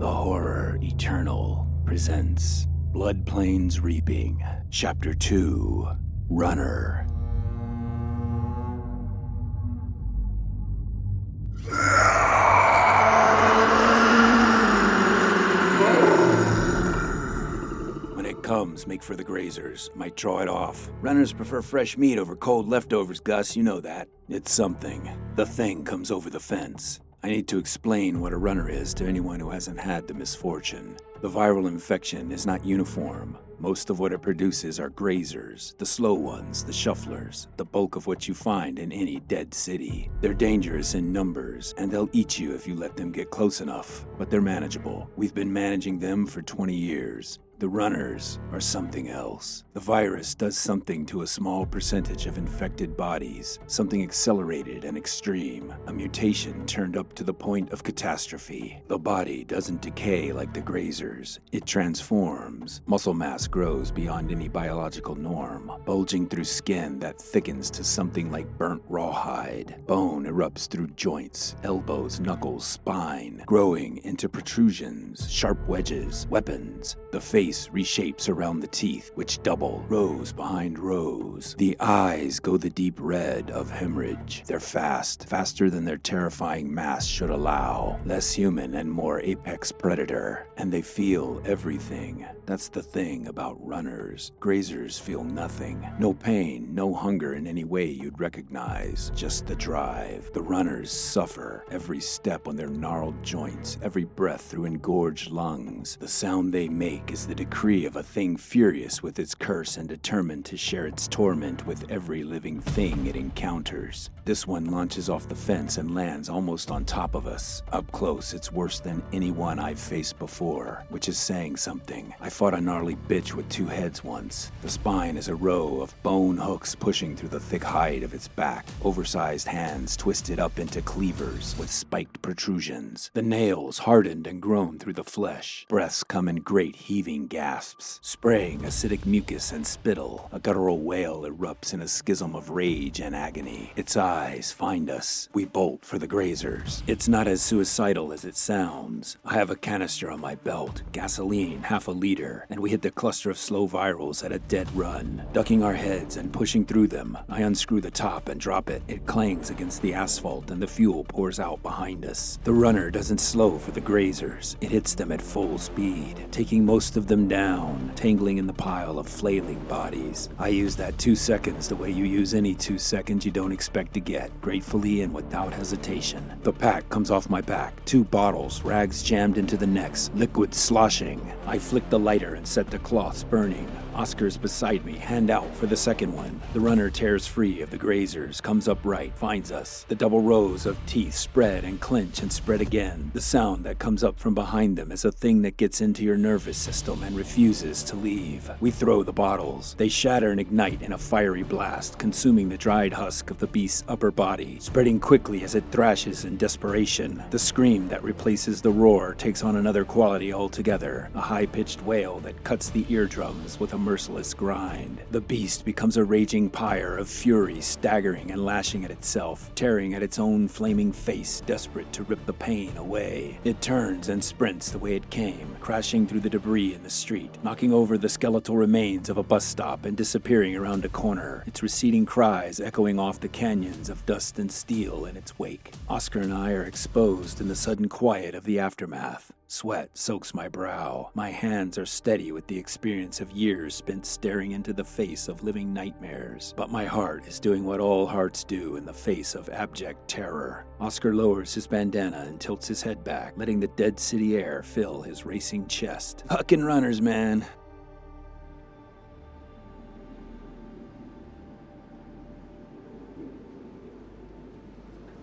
The Horror Eternal presents Blood Plains Reaping, Chapter 2, Runner. When it comes, make for the Grazers. Might draw it off. Runners prefer fresh meat over cold leftovers, Gus, you know that. It's something. The thing comes over the fence. I need to explain what a runner is to anyone who hasn't had the misfortune. The viral infection is not uniform. Most of what it produces are grazers, the slow ones, the shufflers, the bulk of what you find in any dead city. They're dangerous in numbers, and they'll eat you if you let them get close enough, but they're manageable. We've been managing them for 20 years. The runners are something else. The virus does something to a small percentage of infected bodies, something accelerated and extreme, a mutation turned up to the point of catastrophe. The body doesn't decay like the grazers. It transforms. Muscle mass grows beyond any biological norm, bulging through skin that thickens to something like burnt rawhide. Bone erupts through joints, elbows, knuckles, spine, growing into protrusions, sharp wedges, weapons. The face reshapes around the teeth, which double, rows behind rows. The eyes go the deep red of hemorrhage. They're fast, faster than their terrifying mass should allow. Less human and more apex predator. And they feel everything. That's the thing about runners. Grazers feel nothing. No pain, no hunger in any way you'd recognize. Just the drive. The runners suffer. Every step on their gnarled joints, every breath through engorged lungs. The sound they make is the decree of a thing furious with its curse and determined to share its torment with every living thing it encounters. This one launches off the fence and lands almost on top of us. Up close, it's worse than any one I've faced before, which is saying something. I fought a gnarly bitch with two heads once. The spine is a row of bone hooks pushing through the thick hide of its back, oversized hands twisted up into cleavers with spiked protrusions. The nails hardened and grown through the flesh. Breaths come in great heaving gasps, spraying acidic mucus and spittle. A guttural wail erupts in a schism of rage and agony. Its eyes find us. We bolt for the grazers. It's not as suicidal as it sounds. I have a canister on my belt, gasoline, half a liter, and we hit the cluster of slow virals at a dead run. Ducking our heads and pushing through them, I unscrew the top and drop it. It clangs against the asphalt and the fuel pours out behind us. The runner doesn't slow for the grazers. It hits them at full speed, taking most of them down, tangling in the pile of flailing bodies. I use that 2 seconds the way you use any 2 seconds you don't expect to get, gratefully and without hesitation. The pack comes off my back, 2 bottles, rags jammed into the necks, liquid sloshing. I flick the lighter and set the cloths burning. Oscar's beside me, hand out for the second one. The runner tears free of the grazers, comes upright, finds us. The double rows of teeth spread and clench and spread again. The sound that comes up from behind them is a thing that gets into your nervous system and refuses to leave. We throw the bottles. They shatter and ignite in a fiery blast, consuming the dried husk of the beast's upper body, spreading quickly as it thrashes in desperation. The scream that replaces the roar takes on another quality altogether, a high-pitched wail that cuts the eardrums with a merciless grind. The beast becomes a raging pyre of fury, staggering and lashing at itself, tearing at its own flaming face, desperate to rip the pain away. It turns and sprints the way it came, crashing through the debris in the street, knocking over the skeletal remains of a bus stop and disappearing around a corner, its receding cries echoing off the canyons of dust and steel in its wake. Oscar and I are exposed in the sudden quiet of the aftermath. Sweat soaks my brow. My hands are steady with the experience of years spent staring into the face of living nightmares. But my heart is doing what all hearts do in the face of abject terror. Oscar lowers his bandana and tilts his head back, letting the dead city air fill his racing chest. Fucking runners, man.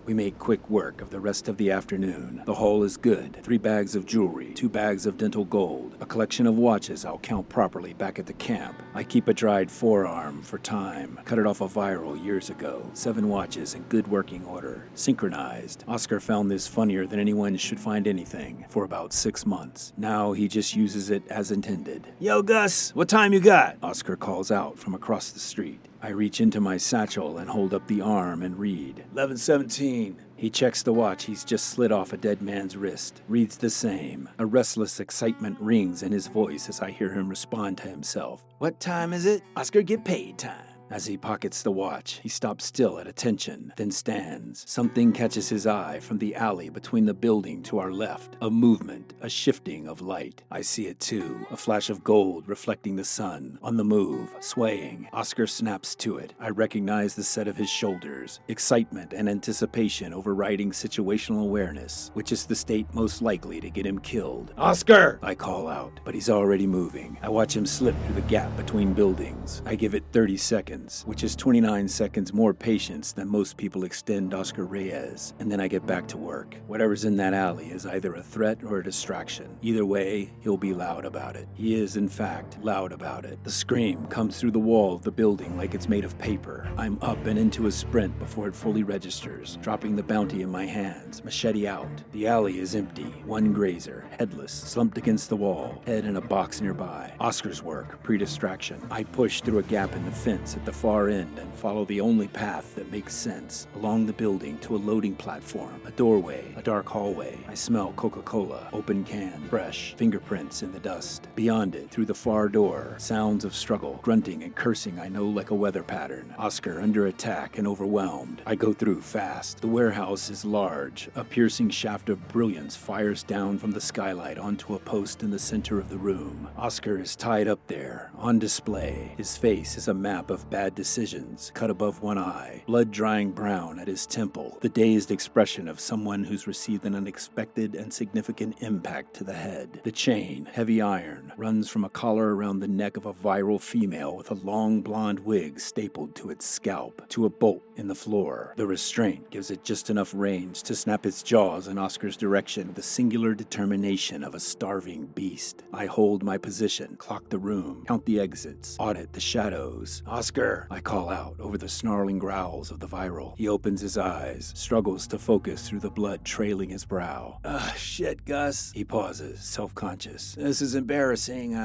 We make quick work of the rest of the afternoon. The haul is good. 3 bags of jewelry, 2 bags of dental gold, a collection of watches I'll count properly back at the camp. I keep a dried forearm for time. Cut it off a viral years ago. 7 watches in good working order. Synchronized. Oscar found this funnier than anyone should find anything for about 6 months. Now he just uses it as intended. Yo, Gus, what time you got? Oscar calls out from across the street. I reach into my satchel and hold up the arm and read. 11:17. He checks the watch he's just slid off a dead man's wrist. Reads the same. A restless excitement rings in his voice as I hear him respond to himself. What time is it? Oscar, get paid time. As he pockets the watch, he stops still at attention, then stands. Something catches his eye from the alley between the building to our left. A movement, a shifting of light. I see it too, a flash of gold reflecting the sun. On the move, swaying. Oscar snaps to it. I recognize the set of his shoulders. Excitement and anticipation overriding situational awareness, which is the state most likely to get him killed. Oscar! I call out, but he's already moving. I watch him slip through the gap between buildings. I give it 30 seconds. Which is 29 seconds more patience than most people extend Oscar Reyes, and then I get back to work. Whatever's in that alley is either a threat or a distraction. Either way, he'll be loud about it. He is, in fact, loud about it. The scream comes through the wall of the building like it's made of paper. I'm up and into a sprint before it fully registers, dropping the bounty in my hands, machete out. The alley is empty. One grazer, headless, slumped against the wall, head in a box nearby. Oscar's work, pre-distraction. I push through a gap in the fence at the far end and follow the only path that makes sense, along the building to a loading platform, a doorway, a dark hallway. I smell Coca-Cola, open can, fresh, fingerprints in the dust. Beyond it, through the far door, sounds of struggle, grunting and cursing I know like a weather pattern. Oscar under attack and overwhelmed. I go through fast. The warehouse is large. A piercing shaft of brilliance fires down from the skylight onto a post in the center of the room. Oscar is tied up there, on display. His face is a map of bad decisions, cut above one eye, blood drying brown at his temple, the dazed expression of someone who's received an unexpected and significant impact to the head. The chain, heavy iron, runs from a collar around the neck of a viral female with a long blonde wig stapled to its scalp, to a bolt in the floor. The restraint gives it just enough range to snap its jaws in Oscar's direction with the singular determination of a starving beast. I hold my position, clock the room, count the exits, audit the shadows. Oscar, I call out over the snarling growls of the viral. He opens his eyes, struggles to focus through the blood trailing his brow. Shit, Gus. He pauses, self-conscious. This is embarrassing.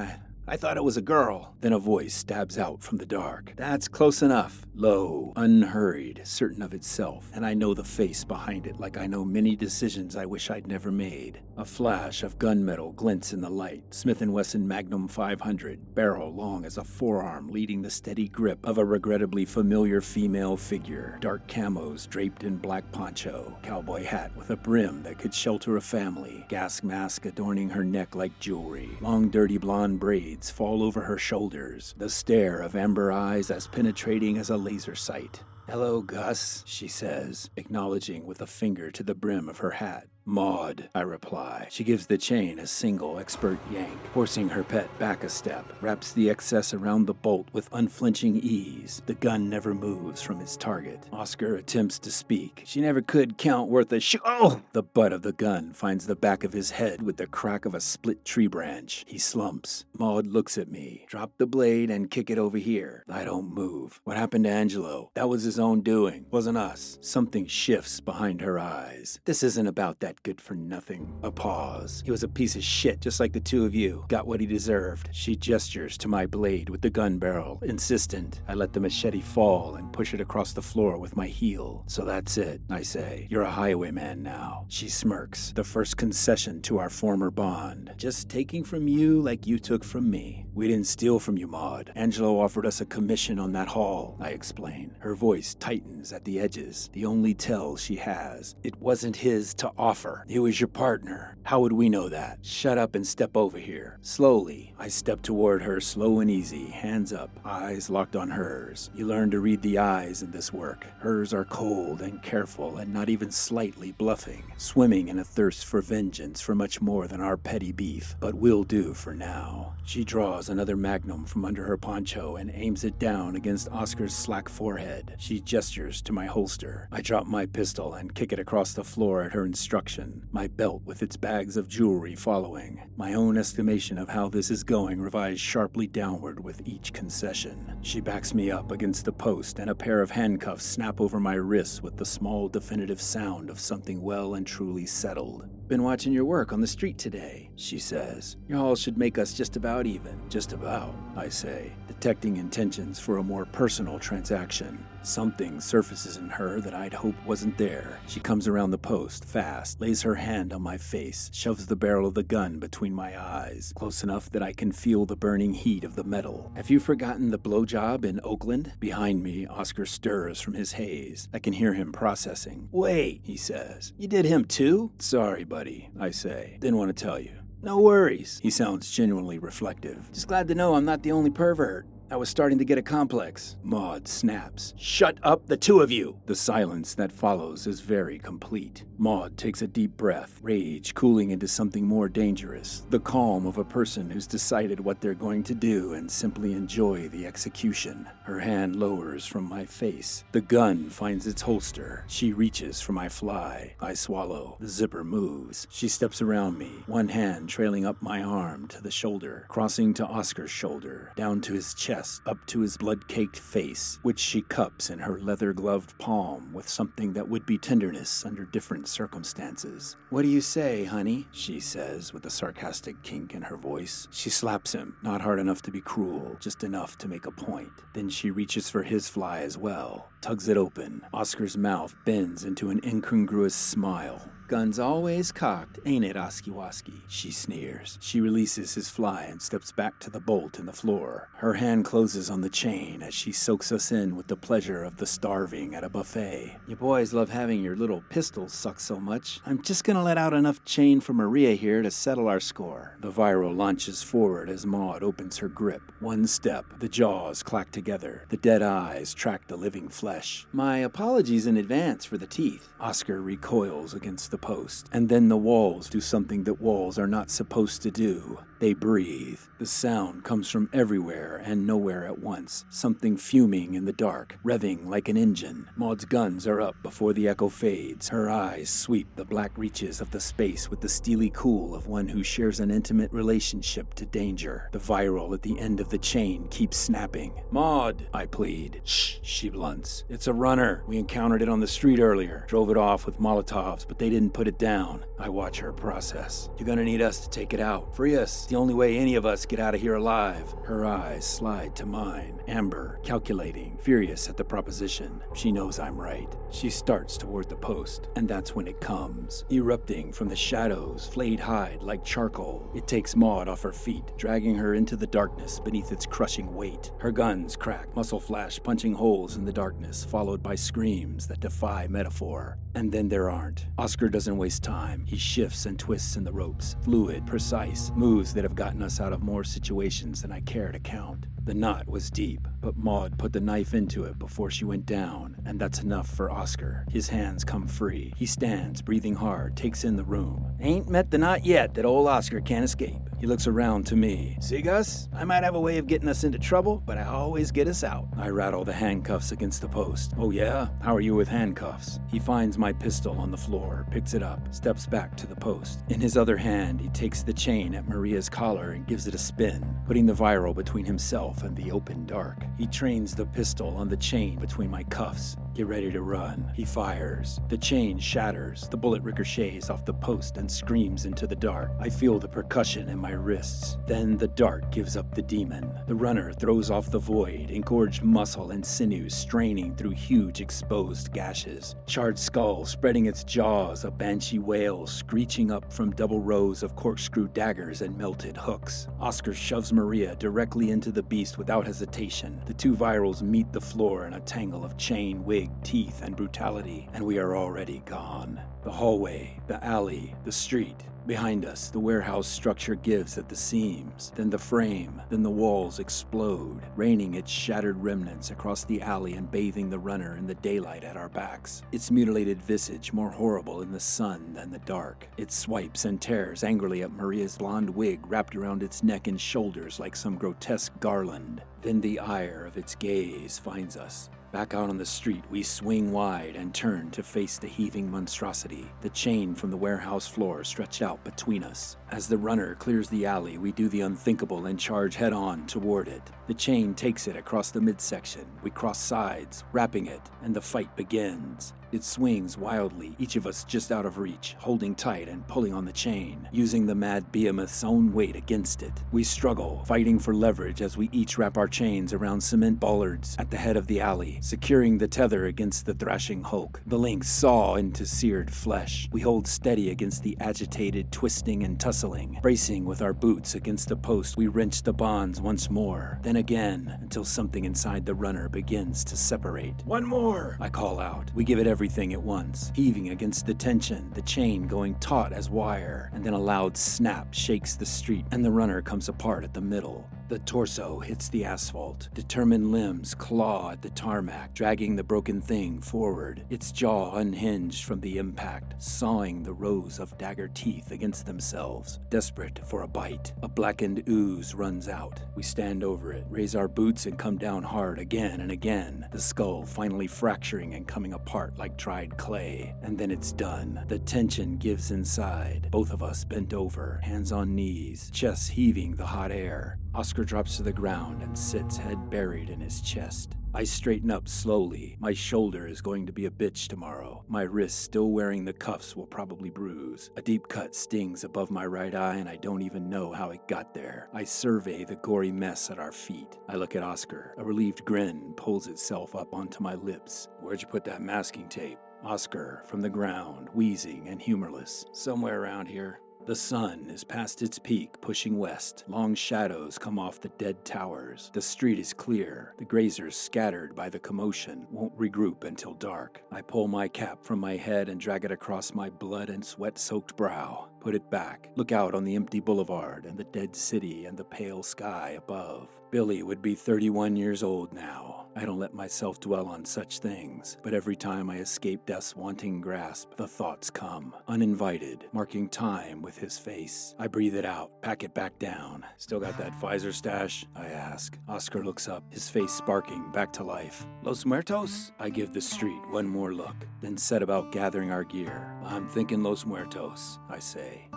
I thought it was a girl. Then a voice stabs out from the dark. That's close enough. Low, unhurried, certain of itself, and I know the face behind it like I know many decisions I wish I'd never made. A flash of gunmetal glints in the light. Smith & Wesson Magnum 500, barrel long as a forearm leading the steady grip of a regrettably familiar female figure. Dark camos draped in black poncho, cowboy hat with a brim that could shelter a family, gas mask adorning her neck like jewelry. Long dirty blonde braids fall over her shoulders, the stare of amber eyes as penetrating as a laser sight. Hello, Gus, she says, acknowledging with a finger to the brim of her hat. Maud, I reply. She gives the chain a single expert yank, forcing her pet back a step, wraps the excess around the bolt with unflinching ease. The gun never moves from its target. Oscar attempts to speak. She never could count worth a Oh! The butt of the gun finds the back of his head with the crack of a split tree branch. He slumps. Maud looks at me. Drop the blade and kick it over here. I don't move. What happened to Angelo? That was his own doing. Wasn't us. Something shifts behind her eyes. This isn't about that good for nothing. A pause. He was a piece of shit, just like the two of you. Got what he deserved. She gestures to my blade with the gun barrel, insistent. I let the machete fall and push it across the floor with my heel. So that's it, I say. You're a highwayman now. She smirks. The first concession to our former bond. Just taking from you like you took from me. We didn't steal from you, Maud. Angelo offered us a commission on that haul, I explain. Her voice tightens at the edges, the only tell she has. It wasn't his to offer. He was your partner. How would we know that? Shut up and step over here. Slowly, I step toward her, slow and easy, hands up, eyes locked on hers. You learn to read the eyes in this work. Hers are cold and careful and not even slightly bluffing, swimming in a thirst for vengeance for much more than our petty beef, but will do for now. She draws another magnum from under her poncho and aims it down against Oscar's slack forehead. She gestures to my holster. I drop my pistol and kick it across the floor at her instruction, my belt with its bags of jewelry following. My own estimation of how this is going revised sharply downward with each concession. She backs me up against the post and a pair of handcuffs snap over my wrists with the small definitive sound of something well and truly settled. Been watching your work on the street today, she says. Your haul should make us just about even. Just about, I say, detecting intentions for a more personal transaction. Something surfaces in her that I'd hoped wasn't there. She comes around the post, fast, lays her hand on my face, shoves the barrel of the gun between my eyes, close enough that I can feel the burning heat of the metal. Have you forgotten the blowjob in Oakland? Behind me, Oscar stirs from his haze. I can hear him processing. Wait, he says. You did him too? Sorry, buddy, I say. Didn't want to tell you. No worries. He sounds genuinely reflective. Just glad to know I'm not the only pervert. I was starting to get a complex. Maud snaps. Shut up, the two of you! The silence that follows is very complete. Maud takes a deep breath, rage cooling into something more dangerous. The calm of a person who's decided what they're going to do and simply enjoy the execution. Her hand lowers from my face. The gun finds its holster. She reaches for my fly. I swallow. The zipper moves. She steps around me, one hand trailing up my arm to the shoulder, crossing to Oscar's shoulder, down to his chest, up to his blood-caked face, which she cups in her leather-gloved palm with something that would be tenderness under different circumstances. What do you say, honey? She says with a sarcastic kink in her voice. She slaps him, not hard enough to be cruel, just enough to make a point. Then she reaches for his fly as well, tugs it open. Oscar's mouth bends into an incongruous smile. Gun's always cocked, ain't it, Oski-Woski? She sneers. She releases his fly and steps back to the bolt in the floor. Her hand closes on the chain as she soaks us in with the pleasure of the starving at a buffet. You boys love having your little pistols suck so much. I'm just gonna let out enough chain for Maria here to settle our score. The viral launches forward as Maud opens her grip. One step, the jaws clack together. The dead eyes track the living flesh. My apologies in advance for the teeth. Oscar recoils against the post, and then the walls do something that walls are not supposed to do. They breathe. The sound comes from everywhere and nowhere at once, something fuming in the dark, revving like an engine. Maud's guns are up before the echo fades. Her eyes sweep the black reaches of the space with the steely cool of one who shares an intimate relationship to danger. The viral at the end of the chain keeps snapping. Maud, I plead. Shh, she blunts. It's a runner. We encountered it on the street earlier. Drove it off with Molotovs, but they didn't put it down. I watch her process. You're gonna need us to take it out. Free us. It's the only way any of us get out of here alive. Her eyes slide to mine. Amber, calculating, furious at the proposition. She knows I'm right. She starts toward the post, and that's when it comes. Erupting from the shadows, flayed hide like charcoal. It takes Maud off her feet, dragging her into the darkness beneath its crushing weight. Her guns crack, muscle flash punching holes in the darkness, followed by screams that defy metaphor. And then there aren't. Oscar doesn't waste time. He shifts and twists in the ropes, fluid, precise, moves that have gotten us out of more situations than I care to count. The knot was deep, but Maud put the knife into it before she went down, and that's enough for Oscar. His hands come free. He stands, breathing hard, takes in the room. Ain't met the knot yet that old Oscar can't escape. He looks around to me. See, Gus? I might have a way of getting us into trouble, but I always get us out. I rattle the handcuffs against the post. Oh yeah? How are you with handcuffs? He finds my pistol on the floor, picks it up, steps back to the post. In his other hand, he takes the chain at Maria's collar and gives it a spin, putting the viral between himself and the open dark. He trains the pistol on the chain between my cuffs. Get ready to run. He fires. The chain shatters. The bullet ricochets off the post and screams into the dark. I feel the percussion in my wrists. Then the dark gives up the demon. The runner throws off the void, engorged muscle and sinews straining through huge exposed gashes. Charred skull spreading its jaws, a banshee wail screeching up from double rows of corkscrew daggers and melted hooks. Oscar shoves Maria directly into the beast without hesitation. The two virals meet the floor in a tangle of chain, wig, teeth, and brutality, and we are already gone. The hallway, the alley, the street. Behind us, the warehouse structure gives at the seams, then the frame, then the walls explode, raining its shattered remnants across the alley and bathing the runner in the daylight at our backs. Its mutilated visage more horrible in the sun than the dark. It swipes and tears angrily at Maria's blonde wig wrapped around its neck and shoulders like some grotesque garland. Then the ire of its gaze finds us. Back out on the street, we swing wide and turn to face the heaving monstrosity, the chain from the warehouse floor stretched out between us. As the runner clears the alley, we do the unthinkable and charge head-on toward it. The chain takes it across the midsection. We cross sides, wrapping it, and the fight begins. It swings wildly, each of us just out of reach, holding tight and pulling on the chain, using the mad behemoth's own weight against it. We struggle, fighting for leverage as we each wrap our chains around cement bollards at the head of the alley, securing the tether against the thrashing hulk. The links saw into seared flesh. We hold steady against the agitated twisting and tussling. Bracing with our boots against the post, we wrench the bonds once more, then again, until something inside the runner begins to separate. "One more!" I call out. We give it everything at once, heaving against the tension, the chain going taut as wire, and then a loud snap shakes the street, and the runner comes apart at the middle. The torso hits the asphalt. Determined limbs claw at the tarmac, dragging the broken thing forward, its jaw unhinged from the impact, sawing the rows of dagger teeth against themselves, desperate for a bite. A blackened ooze runs out. We stand over it, raise our boots, and come down hard again and again, the skull finally fracturing and coming apart like dried clay. And then it's done. The tension gives inside. Both of us bent over, hands on knees, chests heaving the hot air. Oscar drops to the ground and sits head buried in his chest. I straighten up slowly. My shoulder is going to be a bitch tomorrow. My wrist, still wearing the cuffs, will probably bruise. A deep cut stings above my right eye, and I don't even know how it got there. I survey the gory mess at our feet. I look at Oscar. A relieved grin pulls itself up onto my lips. "Where'd you put that masking tape?" Oscar, from the ground, wheezing and humorless. "Somewhere around here." The sun is past its peak, pushing west. Long shadows come off the dead towers. The street is clear. The Grazers, scattered by the commotion, won't regroup until dark. I pull my cap from my head and drag it across my blood and sweat-soaked brow. Put it back. Look out on the empty boulevard and the dead city and the pale sky above. Billy would be 31 years old now. I don't let myself dwell on such things, but every time I escape death's wanting grasp, the thoughts come, uninvited, marking time with his face. I breathe it out, pack it back down. "Still got that Pfizer stash?" I ask. Oscar looks up, his face sparking back to life. "Los Muertos?" I give the street one more look, then set about gathering our gear. "I'm thinking Los Muertos," I say.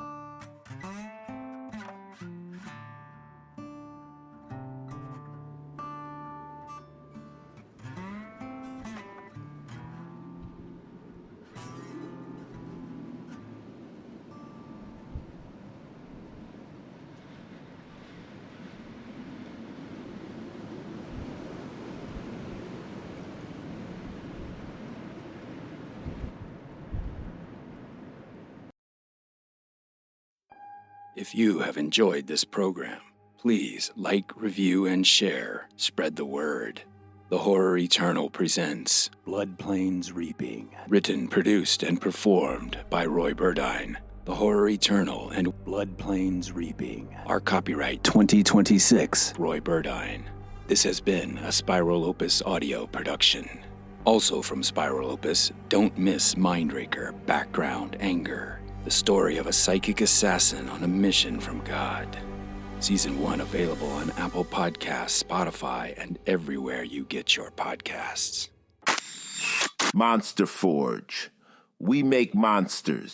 If you have enjoyed this program, please like, review, and share. Spread the word. The Horror Eternal presents Blood Plains Reaping. Written, produced, and performed by Roy Burdine. The Horror Eternal and Blood Plains Reaping are copyright 2026 Roy Burdine. This has been a Spiral Opus audio production. Also from Spiral Opus, don't miss Mindraker, Background Anger. The story of a psychic assassin on a mission from God. Season 1 available on Apple Podcasts, Spotify, and everywhere you get your podcasts. Monster Forge. We make monsters.